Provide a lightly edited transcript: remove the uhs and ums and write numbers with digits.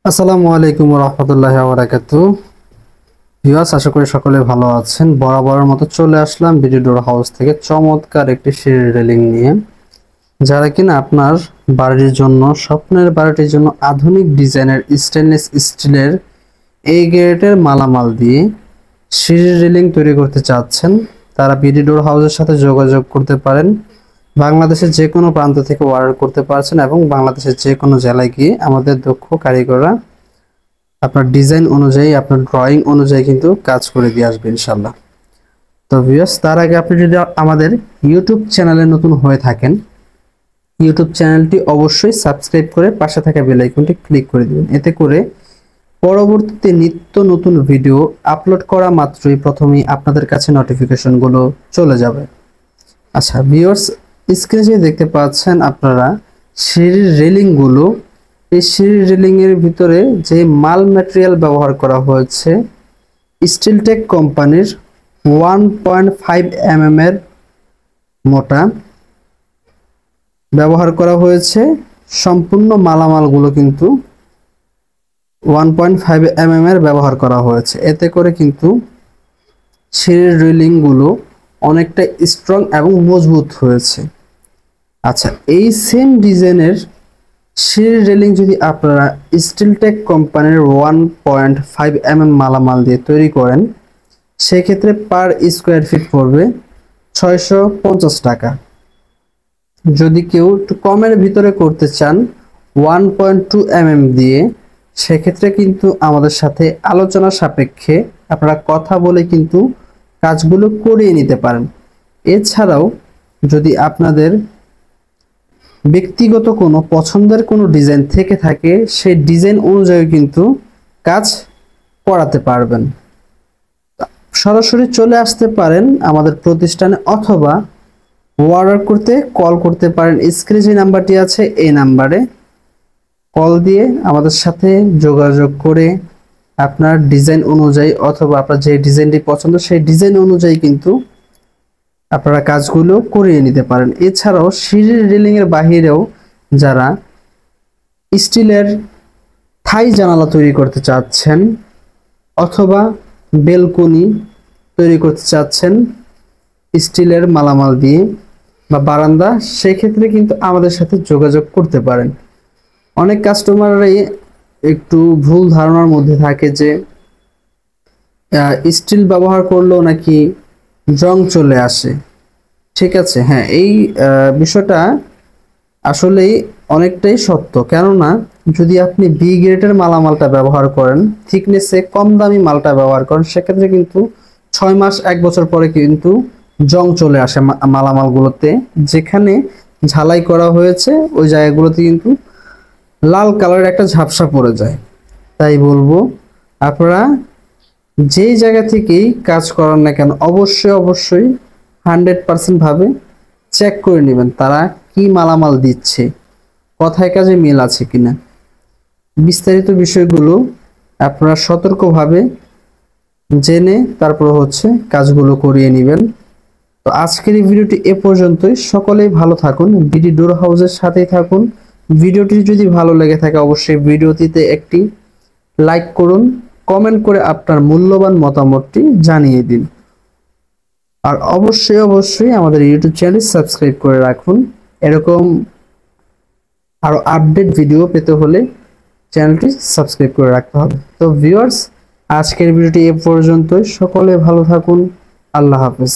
আসসালামু আলাইকুম ওয়া রাহমাতুল্লাহি ওয়া বারাকাতুহু। ভিউয়ার্স, আশা করি সকলে ভালো আছেন। বরাবরের মতো চলে আসলাম বিডি ডোর হাউস থেকে চমৎকার একটি সিঁড়ি রেলিং নিয়ে। যারা কিনা আপনার বাড়ির জন্য, স্বপ্নের বাড়িটির জন্য আধুনিক ডিজাইনের স্টেনলেস স্টিলের এই গ্রেডের মালামাল দিয়ে সিঁড়ি রেলিং তৈরি করতে চাচ্ছেন, তারা বিডি ডোর হাউসের সাথে যোগাযোগ করতে পারেন। বাংলাদেশের যে কোনো প্রান্ত থেকে অর্ডার করতে পারছেন এবং বাংলাদেশের যে কোনো জেলায় গিয়ে আমাদের দক্ষ কারিগররা আপনার ডিজাইন অনুযায়ী, আপনার ড্রয়িং অনুযায়ী কিন্তু কাজ করে দিয়ে আসবে ইনশাল্লাহ। তো ভিউয়ার্স, তার আগে আপনি যদি আমাদের ইউটিউব চ্যানেলে নতুন হয়ে থাকেন, ইউটিউব চ্যানেলটি অবশ্যই সাবস্ক্রাইব করে পাশে থাকা বেল আইকনটি ক্লিক করে দিবেন। এতে করে পরবর্তীতে নিত্য নতুন ভিডিও আপলোড করা মাত্রই প্রথমেই আপনাদের কাছে নোটিফিকেশনগুলো চলে যাবে। আচ্ছা ভিউয়ার্স, স্ক্রিনে যে দেখতে পাচ্ছেন আপনারা সিঁড়ির রেলিংগুলো, এই সিঁড়ির রেলিং এর ভিতরে যে মাল ম্যাটেরিয়াল ব্যবহার করা হয়েছে স্টিলটেক কোম্পানির 1.5 mm এর মোটা ব্যবহার করা হয়েছে। সম্পূর্ণ মালামালগুলো কিন্তু 1.5 mm এর ব্যবহার করা হয়েছে। এতে করে কিন্তু সিঁড়ির রেলিংগুলো অনেকটা স্ট্রং এবং মজবুত হয়েছে। আচ্ছা, এই সেম ডিজাইনের সিঁড়ির রেলিং যদি আপনারা স্টিলটেক কোম্পানির 1.5 mm মালামাল দিয়ে তৈরি করেন, সেক্ষেত্রে পার স্কোয়ার ফিট পড়বে 650 টাকা। যদি কেউ একটু কমের ভিতরে করতে চান 1.2 mm দিয়ে, সেক্ষেত্রে কিন্তু আমাদের সাথে আলোচনা সাপেক্ষে আপনারা কথা বলে কিন্তু কাজগুলো করিয়ে নিতে পারেন। এছাড়াও যদি আপনাদের ব্যক্তিগত কোনো পছন্দের কোনো ডিজাইন থেকে থাকে, সেই ডিজাইন অনুযায়ী কিন্তু কাজ করাতে পারবেন। সরাসরি চলে আসতে পারেন আমাদের প্রতিষ্ঠানে, অথবা অর্ডার করতে কল করতে পারেন। স্ক্রিনে যে নাম্বারটি আছে এই নাম্বারে কল দিয়ে আমাদের সাথে যোগাযোগ করে আপনার ডিজাইন অনুযায়ী, অথবা আপনার যে ডিজাইনটি পছন্দ সেই ডিজাইন অনুযায়ী কিন্তু আপনারা কাজগুলো করিয়ে নিতে পারেন। এছাড়াও সিঁড়ির রেলিং এর বাহিরেও যারা স্টিলের থাই জানালা তৈরি করতে চাচ্ছেন, অথবা বেলকনি তৈরি করতে চাচ্ছেন স্টিলের মালামাল দিয়ে বা বারান্দা, সেক্ষেত্রে কিন্তু আমাদের সাথে যোগাযোগ করতে পারেন। অনেক কাস্টমাররাই একটু ভুল ধারণার মধ্যে থাকে যে স্টিল ব্যবহার করলেও নাকি জং চলে আসে। ঠিক আছে, হ্যাঁ, এই বিষয়টা আসলেই অনেকটাই সত্য। কেননা যদি আপনি বি গ্রেডের মালামালটা ব্যবহার করেন, থিকনেসে কম দামি মালটা ব্যবহার করেন, সেক্ষেত্রে কিন্তু 6 মাস 1 বছর পরে কিন্তু জং চলে আসে মালামালগুলোতে। যেখানে ঝালাই করা হয়েছে ওই জায়গাগুলোতে কিন্তু লাল কালারের একটা ঝাপসা পড়ে যায়। তাই বলবো, আপনারা যেই জায়গা থেকেই কাজ করান না কেন অবশ্যই 100% ভাবে চেক করে নেবেন তারা কি মালামাল দিচ্ছে, কথায় কাজে মিল আছে কিনা। বিস্তারিত বিষয়গুলো আপনারা সতর্কভাবে জেনে তারপর কাজগুলো করিয়ে নেবেন। তো আজকের এই ভিডিওটি এ পর্যন্তই। সকলেই ভালো থাকুন, বিডি ডোর হাউসের সাথেই থাকুন। ভিডিওটি যদি ভালো লেগে থাকে অবশ্যই ভিডিওটিতে একটি লাইক করুন, কমেন্ট করে আপনার মূল্যবান মতামতটি জানিয়ে দিন। আর অবশ্যই আমাদের ইউটিউব চ্যানেল সাবস্ক্রাইব করে রাখুন। এরকম আরো আপডেট ভিডিও পেতে হলে চ্যানেলটি সাবস্ক্রাইব করে রাখতে হবে। তো ভিউয়ার্স, আজকের ভিডিওটি এ পর্যন্তই। সকলে ভালো থাকুন। আল্লাহ হাফেজ।